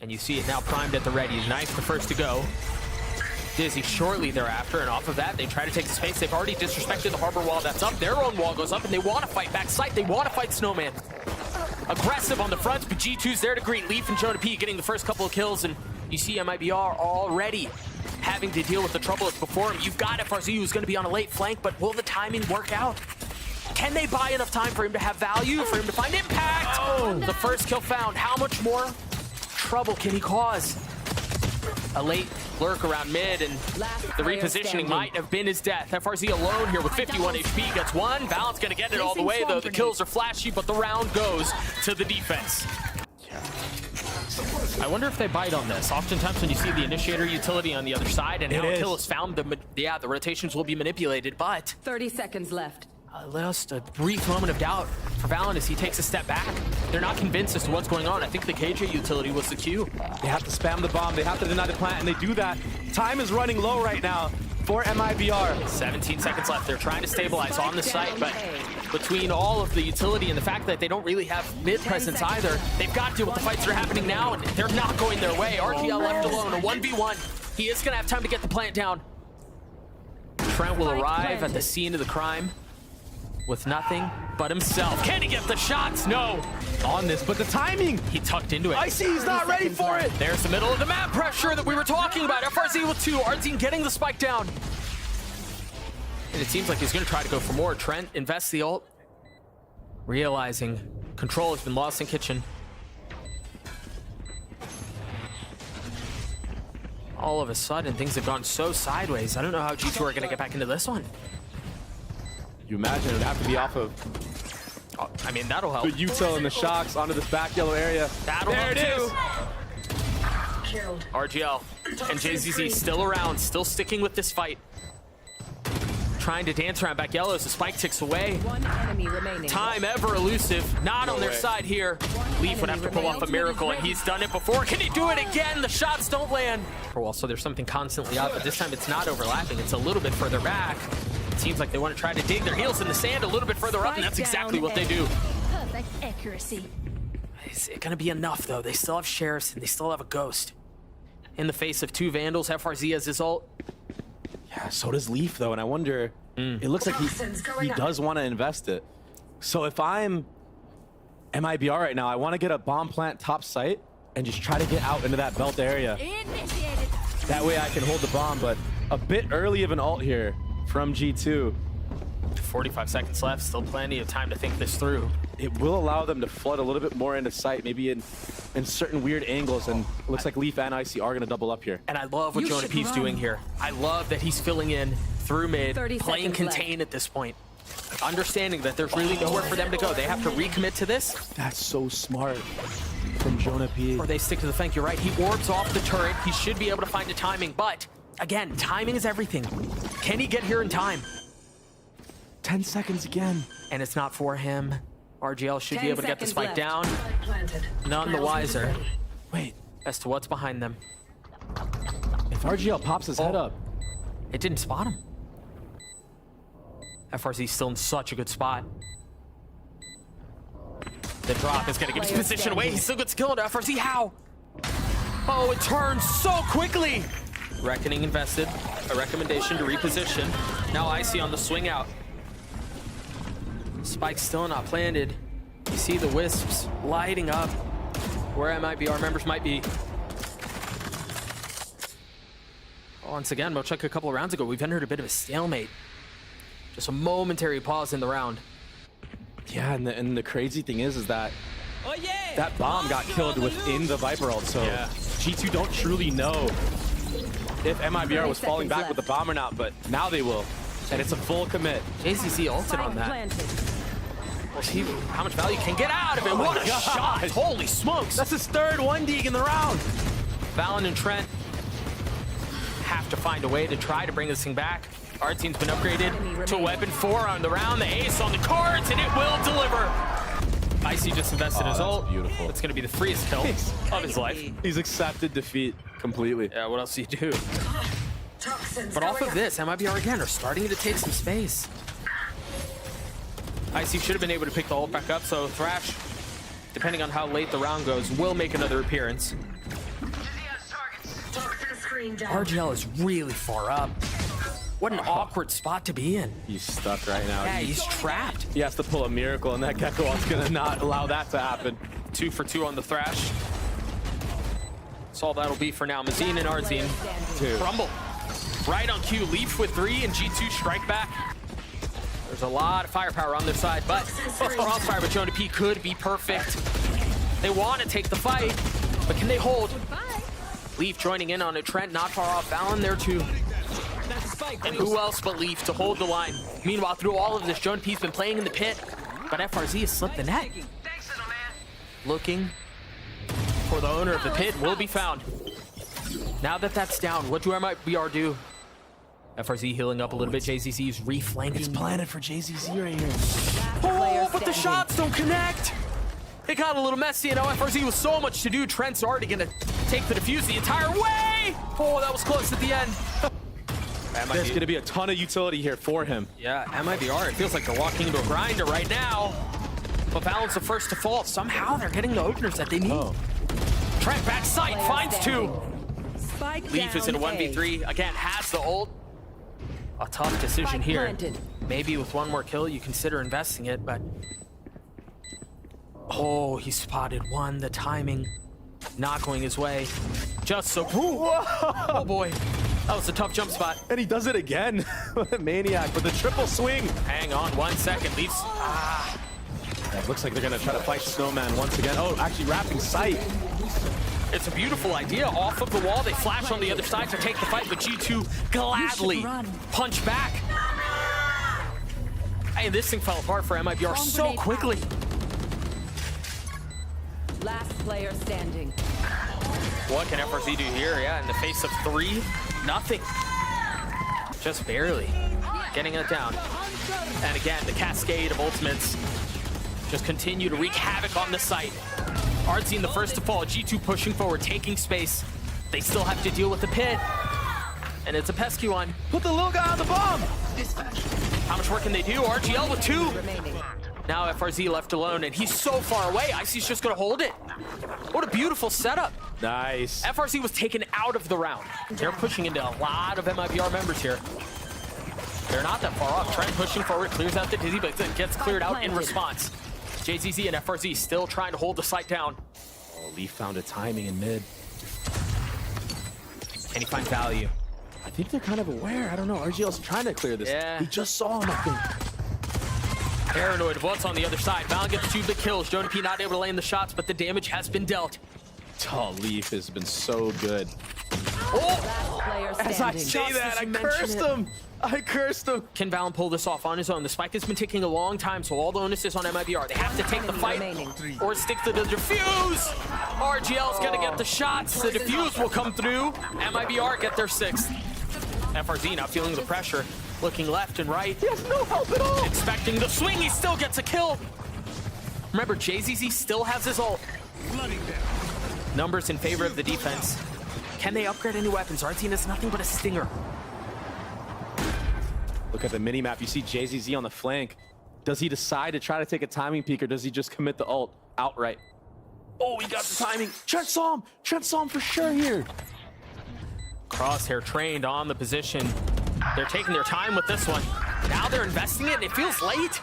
And you see it now primed at the ready. Knife the first to go. Dizzy shortly thereafter, and off of that, they try to take the space. They've already disrespected the harbor wall that's up. Their own wall goes up, and they want to fight back sight. They want to fight Snowman. Aggressive on the front, but G2's there to greet Leaf and Jonah P getting the first couple of kills, and you see MIBR already having to deal with the trouble that's before him. You've got FRZ who's going to be on a late flank, but will the timing work out? Can they buy enough time for him to have value, for him to find impact? Oh, the first kill found. How much more trouble can he cause? A late lurk around mid, and the repositioning might have been his death. FRZ alone here with 51 HP gets one. Valent's gonna get it all the way, though. The kills are flashy, but the round goes to the defense. I wonder if they bite on this. Oftentimes when you see the initiator utility on the other side and how a kill is found, the rotations will be manipulated, but 30 seconds left. Just a brief moment of doubt for Valent as he takes a step back. They're not convinced as to what's going on. I think the KJ utility was the cue. They have to spam the bomb. They have to deny the plant, and they do that. Time is running low right now for MIBR. 17 seconds left. They're trying to stabilize on the site, but between all of the utility and the fact that they don't really have mid presence either, they've got to deal with the fights that are happening now, and they're not going their way. RGL left alone, a 1v1. He is going to have time to get the plant down. Trent will arrive at the scene of the crime with nothing but himself. Can he get the shots? No. On this, but the timing! He tucked into it. I see he's not ready for it! There's the middle of the map pressure that we were talking about. FRZ with 2, Arzine getting the spike down. And it seems like he's gonna try to go for more. Trent invests the ult, realizing control has been lost in kitchen. All of a sudden, things have gone so sideways. I don't know how G2 are gonna get back into this one. You imagine it would have to be off of I mean, that'll help. the util and the shocks onto this back yellow area. That'll there help it too. is. RGL and JZZ still around, still sticking with this fight. Trying to dance around back yellow as the spike ticks away. One enemy remaining. Time ever elusive, not on their side here. Leaf would have to pull off a miracle, and he's done it before. Can he do it again? The shots don't land. Well, so there's something constantly up, but this time it's not overlapping. It's a little bit further back. It seems like they want to try to dig their heels in the sand a little bit further up, and that's exactly what they do. Perfect accuracy. Is it going to be enough, though? They still have Sheriffs, and they still have a Ghost. In the face of 2 Vandals, FRZ has his ult. Yeah, so does Leaf, though, and I wonder, it looks like he does want to invest it. So if I'm MIBR right now, I want to get a bomb plant top site and just try to get out into that belt area. Initiated. That way I can hold the bomb, but a bit early of an ult here from G2. 45 seconds left, still plenty of time to think this through. It will allow them to flood a little bit more into sight, maybe in certain weird angles, and it looks like Leaf and IC are going to double up here. And I love what Jonah P's doing here. I love that he's filling in through mid, 30 playing seconds contain left. at this point. Understanding that there's really nowhere for them to go. They have to recommit to this, That's so smart from Jonah P. or they stick to the flank. You're right, he orbs off the turret. He should be able to find a timing, but again, timing is everything. Can he get here in time? 10 seconds again. And it's not for him. RGL should be able to get the spike down. Planted. None the wiser Wait, as to what's behind them. if RGL pops his head up, It didn't spot him. FRZ's still in such a good spot. The drop is gonna give his position away. He still gets killed. FRZ, how? Oh, it turns so quickly. Reckoning invested. A recommendation to reposition. Now IC on the swing out. Spike's still not planted. You see the wisps lighting up where MIBR members might be. Once again, much like a couple of rounds ago, we've entered a bit of a stalemate. Just a momentary pause in the round. yeah, and the crazy thing is that that bomb got killed within the Viper ult, so Yeah. G2 don't truly know if MIBR was falling back with the bomb or not, but now they will, and it's a full commit. JCC ulted on that. Planted. We'll see how much value can get out of it. What a shot! Holy smokes! That's his third 1-dig in the round. Valen and Trent have to find a way to try to bring this thing back. Our team's been upgraded to a weapon 4 on the round. The ace on the cards, and it will deliver. Icy just invested his ult. Beautiful. It's going to be the freest kill of his life. He's accepted defeat completely. Yeah, what else do you do? But off of this, MIBR again are starting to take some space. Icy should have been able to pick the ult back up, so Thrash, depending on how late the round goes, will make another appearance. RGL is really far up. What an awkward spot to be in. He's stuck right now. Yeah, he's trapped. He has to pull a miracle, and that Gekko's gonna not allow that to happen. 2 for 2 on the Thrash. That's all that'll be for now. Mazine and Ardzine. Crumble. Right on cue. Leaf with 3 and G2 strike back. There's a lot of firepower on their side, but Crossfire with Jonah P could be perfect. They want to take the fight, but can they hold? Leaf joining in on a Trent, not far off. Valen there too. And who else but Leaf to hold the line? Meanwhile, through all of this, Jonah P's been playing in the pit, but FRZ has slipped the net. Looking for the owner of the pit, will be found. Now that that's down, what do MIBR do? FRZ healing up a little bit. JZZ's reflanking. It's planted for JZZ right here. Oh, but the shots don't connect. It got a little messy, and now FRZ with so much to do. Trent's already gonna take the defuse the entire way. Oh, that was close at the end. There's gonna be a ton of utility here for him. Yeah, MIBR, it feels like they're walking into a grinder right now. But Valen's the first to fall. Somehow they're getting the openers that they need. Oh. Trent backside finds 2. Spike Leaf is in a down 1v3. Again, has the ult. A tough decision Spike here. planted. Maybe with one more kill, you consider investing it, but... Oh, he spotted one. The timing not going his way. Just so... Oh, boy. That was a tough jump spot. And he does it again. What a maniac with the triple swing. Hang on 1 second. Leaves... Yeah, it looks like they're gonna try to fight Snowman once again. Oh, actually wrapping sight. It's a beautiful idea. Off of the wall, they flash on the other side to take the fight, but G2 gladly punch back. Hey, this thing fell apart for MIBR so quickly. Last player standing. What can FRZ do here? Yeah, in the face of 3, nothing. Just barely getting it down. And again, the cascade of ultimates just continue to wreak havoc on the site. Ardzine the first to fall. G2 pushing forward, taking space. They still have to deal with the pit. And it's a pesky one. Put the little guy on the bomb. How much work can they do? RGL with 2. Remaining. Now FRZ left alone, and he's so far away. Icy's just gonna hold it. What a beautiful setup. Nice. FRZ was taken out of the round. They're pushing into a lot of MIBR members here. They're not that far off. Trent pushing forward, clears out the Dizzy, but it gets cleared out in response. JZZ and FRZ still trying to hold the site down. Oh, Leaf found a timing in mid. Can he find value? I think they're kind of aware. I don't know. RGL's trying to clear this. Yeah. He just saw him, I think. Paranoid of what's on the other side. Valen gets 2 big kills. Jonah P not able to land the shots, but the damage has been dealt. Oh, Leaf has been so good. Oh! Player As I standing. say that, I you mention cursed it. him. I cursed him. Can Valen pull this off on his own? The spike has been taking a long time, so all the onus is on MIBR. They have to take the fight or stick to the defuse. RGL's gonna get the shots. The defuse will come through. MIBR get their 6th. FRZ not feeling the pressure. Looking left and right. He has no help at all. Expecting the swing. He still gets a kill. Remember, JZZ still has his ult. Numbers in favor of the defense. Can they upgrade any weapons? Ardzine has nothing but a stinger. Look at the mini-map. You see JZZ on the flank. Does he decide to try to take a timing peek, or does he just commit the ult outright? Oh, he got the timing. Trent saw him. Trent saw him for sure here. Crosshair trained on the position. They're taking their time with this one. Now they're investing it, and it feels late.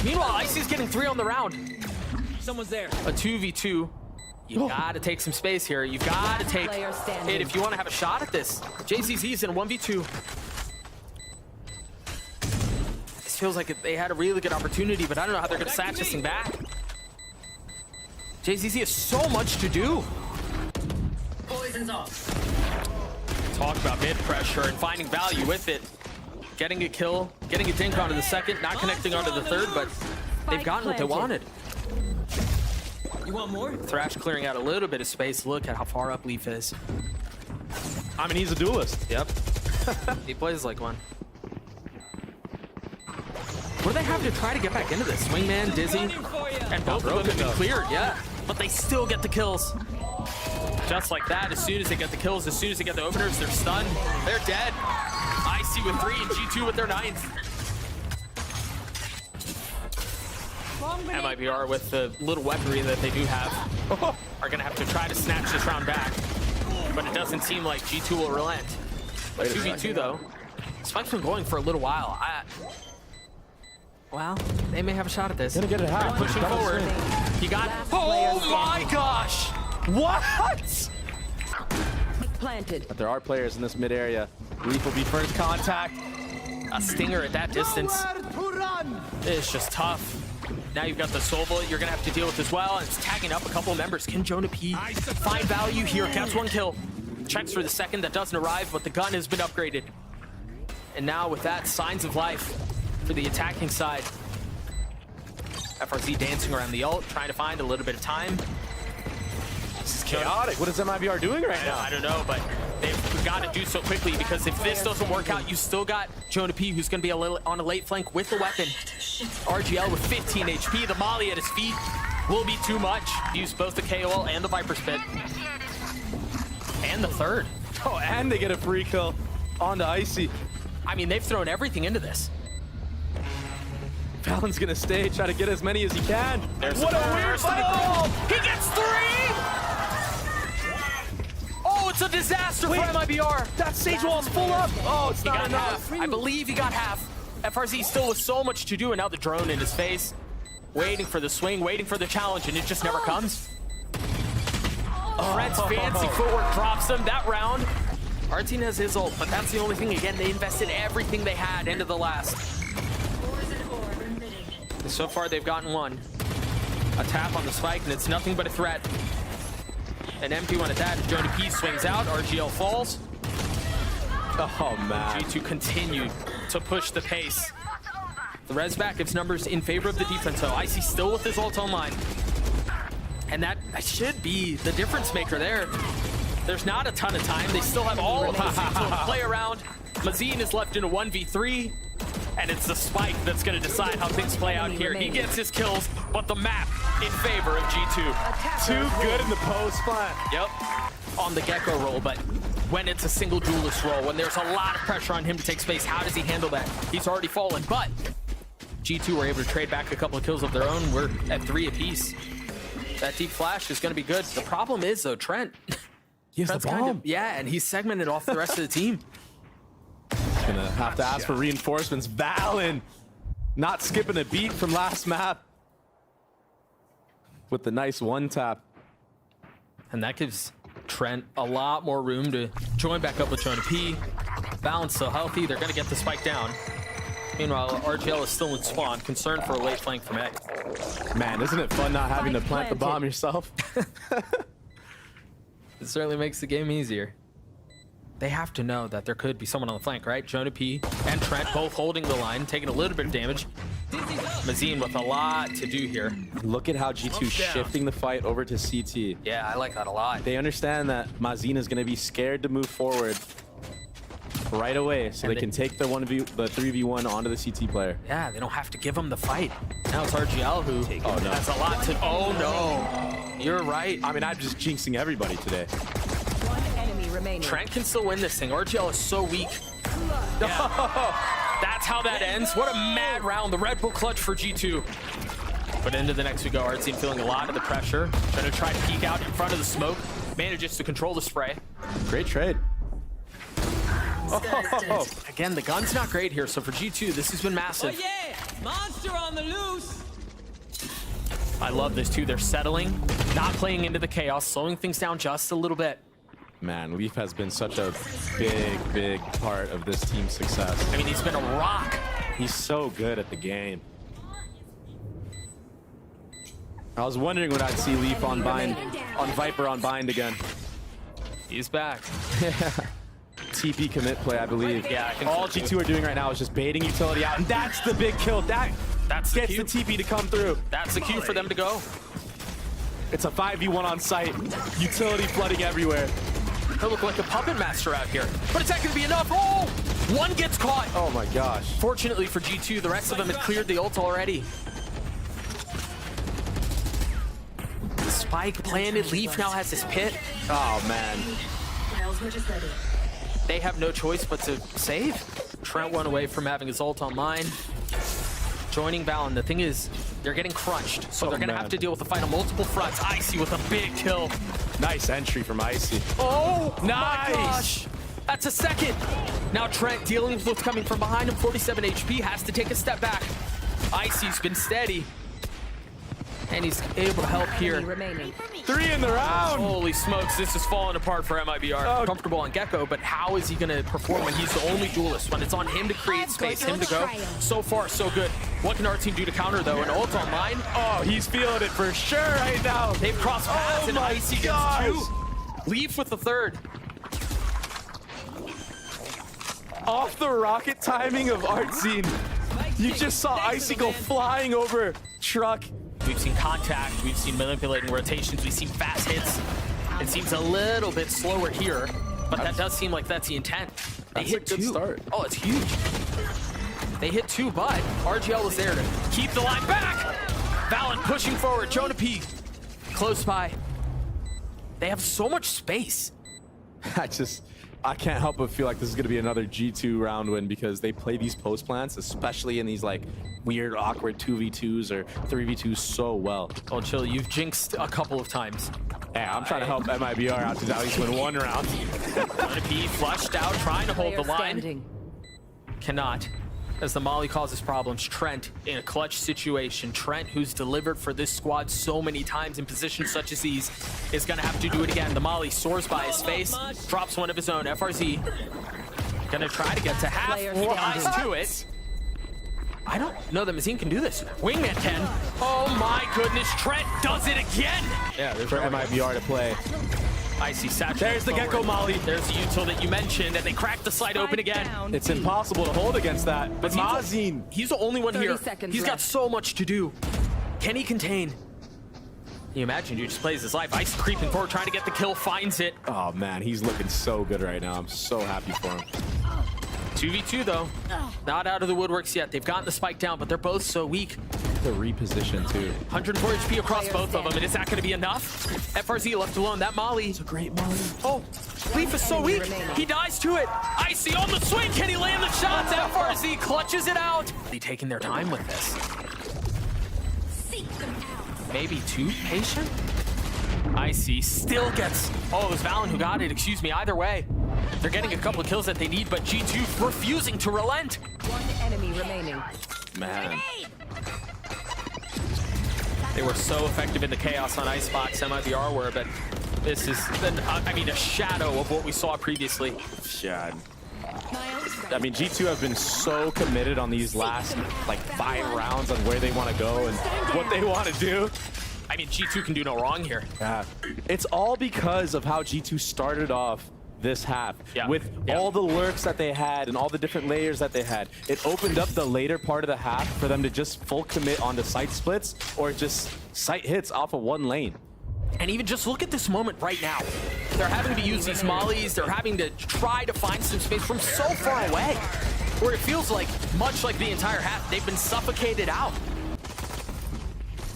Meanwhile, Icy's getting 3 on the round. Someone's there. A 2v2. You've got to take some space here. You've got to take it if you want to have a shot at this. JZZ's in a 1v2. This feels like they had a really good opportunity, but I don't know how they're going to snatch this thing back. JZZ has so much to do. Poison's off. Talk about mid pressure and finding value with it. Getting a kill, getting a dink onto the second, not connecting onto the third, but they've gotten what they wanted. You want more? Thrash clearing out a little bit of space. Look at how far up Leaf is. I mean, he's a duelist. Yep. He plays like one. What do they have to try to get back into this? Swingman, Dizzy, and both of them have been cleared, yeah. But they still get the kills. Just like that, as soon as they get the kills, as soon as they get the openers, they're stunned. They're dead. IC with 3 and G2 with their 9th. MIBR with the little weaponry that they do have are going to have to try to snatch this round back. but it doesn't seem like G2 will relent. But 2v2 though, Spike's been going for a little while. Well, they may have a shot at this. Gonna get it high. Pushing forward. He got. Oh my gosh! What? Planted. But there are players in this mid area. Leaf will be first contact. A stinger at that distance. It's just tough. Now you've got the soul bullet you're gonna have to deal with as well. And it's tagging up a couple of members. Can Jonah P find value here? Gets one kill. Checks for the second, that doesn't arrive, but the gun has been upgraded. And now with that, signs of life for the attacking side. FRZ dancing around the ult, trying to find a little bit of time. This is chaotic. What is MIBR doing right now? I don't know, but they've got to do so quickly, because if this doesn't work out, you still got Jonah P, who's going to be on a late flank with the weapon. RGL with 15 HP. The molly at his feet will be too much. Use both the KOL and the Viper Spit. And the third. Oh, and they get a free kill onto Icy. I mean, they've thrown everything into this. Fallon's gonna stay, try to get as many as he can. What a weird ball! He gets 3! Oh, it's a disaster for MIBR. That Sage Wall's full up. Oh, it's He not got enough. half. I believe he got half. FRZ still with so much to do, and now the drone in his face. Waiting for the swing, waiting for the challenge, and it just never comes. Fred's fancy footwork drops him that round. Our team has his ult, but that's the only thing. Again, they invested everything they had into the last. So far, they've gotten one. A tap on the spike, and it's nothing but a threat. An empty one at that. Jonah P swings out. RGL falls. Oh, man. G2 continued to push the pace. The res back gives numbers in favor of the defense, though. Icy still with his ult online. And that should be the difference maker there. There's not a ton of time. They still have all of the to play around. Mazine is left in a 1v3. And it's the Spike that's going to decide how things play out here. He gets his kills, but the map in favor of G2. Too good in the post plant. Yep, on the Gecko roll, but when it's a single duelist roll, when there's a lot of pressure on him to take space, how does he handle that? He's already fallen, but G2 were able to trade back a couple of kills of their own. We're at 3 apiece. That deep flash is going to be good. The problem is, though, Trent. He has Trent's the bomb. yeah, and he's segmented off the rest of the team. Gonna have to ask for reinforcements. Valen not skipping a beat from last map with the nice one tap. And that gives Trent a lot more room to join back up with Jonah P. Valen's still healthy. They're going to get the spike down. Meanwhile, RGL is still in spawn, concerned for a late flank from A. Man, isn't it fun not having to plant the bomb yourself? It certainly makes the game easier. They have to know that there could be someone on the flank, right? Jonah P and Trent both holding the line, taking a little bit of damage. Mazine with a lot to do here. Look at how G2 shifting the fight over to CT. Yeah, I like that a lot. They understand that Mazine is going to be scared to move forward right away, so And they can take the 3v1 onto the CT player. Yeah, they don't have to give him the fight. Now it's RGL who has a lot to... Oh, no. You're right. I mean, I'm just jinxing everybody today. One enemy remaining. Trent can still win this thing. RGL is so weak. Yeah. That's how that ends. What a mad round. The Red Bull clutch for G2. But into the next we go. Our team feeling a lot of the pressure. Trying to try to peek out in front of the smoke. Manages to control the spray. Great trade. Oh. Again, the gun's not great here. So for G2, this has been massive. Oh yeah! Monster on the loose! I love this too. They're settling, not playing into the chaos, slowing things down just a little bit. Man, Leaf has been such a big part of this team's success. I mean, he's been a rock. He's so good at the game. I was wondering when I'd see Leaf on bind, on Viper on bind again. He's back. TP commit play, I believe. Yeah, I think all so, G2 are doing right now is just baiting utility out, and that's the big kill. That's Gets the the TP to come through. That's the cue for them to go. It's a 5v1 on site. Utility flooding everywhere. They look like a puppet master out here. But it's not going to be enough. Oh! One gets caught. Oh my gosh. Fortunately for G2, the rest of them had cleared the ult already. Spike planted. Leaf now has his pit. Oh man. They have no choice but to save. Trent went away from having his ult online. Joining Valen. The thing is, They're getting crunched, so Oh, they're going to man. have to deal with the fight on multiple fronts. Icy with a big kill. Nice entry from Icy. Oh, Nice. my gosh. That's a second. Now Trent dealing with what's coming from behind him. 47 HP, has to take a step back. Icy's been steady. And he's able to help Enemy here. remaining. 3 in the round. Holy smokes, this is falling apart for MIBR. Oh. Comfortable on Gecko, but how is he going to perform when he's the only duelist? When it's on him to create space, him to go? So far, so good. What can our team do to counter, though? An ult online? Oh, he's feeling it for sure right now. They've crossed paths, and my Icy gets gosh. 2. Leaf with the 3rd. Off the rocket timing of Artzine. You just saw Icy go flying over Truck. We've seen contact, we've seen manipulating rotations, we've seen fast hits. It seems a little bit slower here, but that does seem like that's the intent. They That's hit a good 2. start. Oh, it's huge. They hit 2, but RGL was there to keep the line back. Valen pushing forward, Jonah P close by. They have so much space. I can't help but feel like this is going to be another G2 round win because they play these post plants, especially in these like weird, awkward 2v2s or 3v2s so well. Oh, chill, you've jinxed a couple of times. Yeah, I'm trying to help MIBR out to at least win 1 round. Jonah P flushed out, trying to hold the Player line. standing. Cannot, as the Molly causes problems. Trent in a clutch situation. Trent, who's delivered for this squad so many times in positions such as these, is gonna have to do it again. The Molly soars by his face, drops one of his own. FRZ gonna try to get to half. Player He standing. dies to it. I don't know that Mazine can do this. Wingman can. Oh my goodness, Trent does it again. Yeah, there's For MIBR to play. Icy saturated. There's the forward. Gecko Molly. There's the util that you mentioned, and they cracked the site open again. Down. It's impossible to hold against that. But He's Mazine. He's the only one 30 here. seconds He's got left. so much to do. Can he contain? Can you imagine? Dude just plays his life. Ice creeping forward, trying to get the kill, finds it. Oh man, he's looking so good right now. I'm so happy for him. 2v2 though. Not out of the woodworks yet. They've gotten the spike down, but they're both so weak. The reposition too. 104 HP across Player both of them, standing. and is that going to be enough? FRZ left alone. That Molly. It's a Great Molly. Oh, Leaf is so enemy weak. remaining. He dies to it. Icy on the swing. Can he land the shots? FRZ clutches it out. They taking their time with this. Maybe too patient? Icy still gets... Oh, it was Valen who got it. Excuse me. Either way, they're getting a couple of kills that they need, but G2 refusing to relent. 1 enemy remaining. Man. They were so effective in the chaos on Icebox, MIBR were, but this is, I mean, a shadow of what we saw previously. Yeah. I mean, G2 have been so committed on these last like 5 rounds on where they want to go and what they want to do. I mean, G2 can do no wrong here. Yeah. It's all because of how G2 started off this half. Yeah. With all the lurks that they had and all the different layers that they had. It opened up the later part of the half for them to just full commit onto site splits or just site hits off of 1 lane. And even just look at this moment right now. They're having to use these mollies. They're having to try to find some space from so far away, where it feels like, much like the entire half, they've been suffocated out.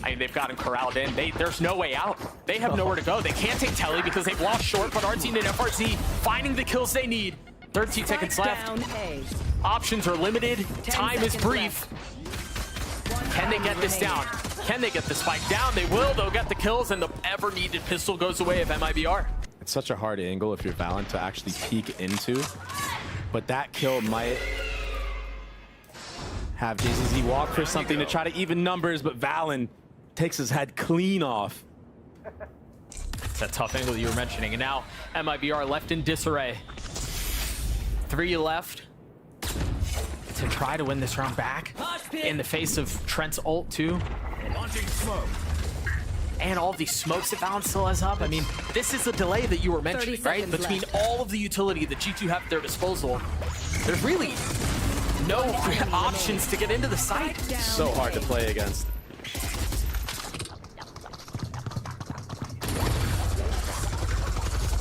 I mean, they've got him corralled in. There's no way out. They have nowhere to go. They can't take Telly because they've lost short, but Artine and FRZ finding the kills they need. 13 seconds left. Down A. Options are limited. Time is seconds brief. Can they get this down? Can they get the spike down? They will. They'll get the kills, and the ever-needed pistol goes away of MIBR. It's such a hard angle if you're Valen to actually peek into. But that kill might have JZZ walk for something to try to even numbers, but Valen takes his head clean off. It's that tough angle you were mentioning. And now MIBR left in disarray. 3 left to try to win this round back in the face of Trent's ult too. And all these smokes that Valen still has up. I mean, this is the delay that you were mentioning, 30 right? seconds Between left. all of the utility that G2 have at their disposal, there's really no options to get into the site. So hard to play against.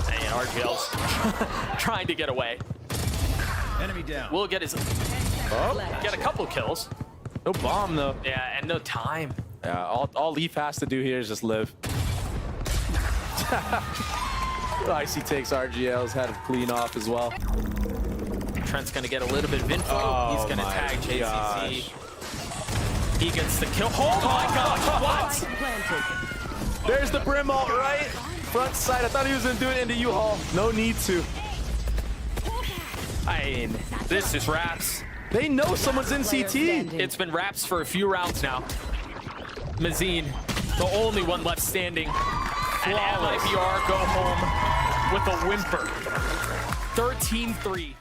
And RGL's trying to get away. Enemy down. Will get his get a couple kills. No bomb though. Yeah, and no time. Yeah, all Leaf has to do here is just live. Icy takes RGL's head clean off as well. Trent's gonna get a little bit of info. Oh He's gonna my tag JCC. gosh. He gets the kill. Oh my gosh, what? Spike planted. There's the Brim ult, right? Front side. I thought he was going to do it into U-Haul. No need to. I mean, this is Raps. They know someone's in Player CT. standing. It's been Raps for a few rounds now. Mazine, the only one left standing. And MIBR go home with a whimper. 13-3.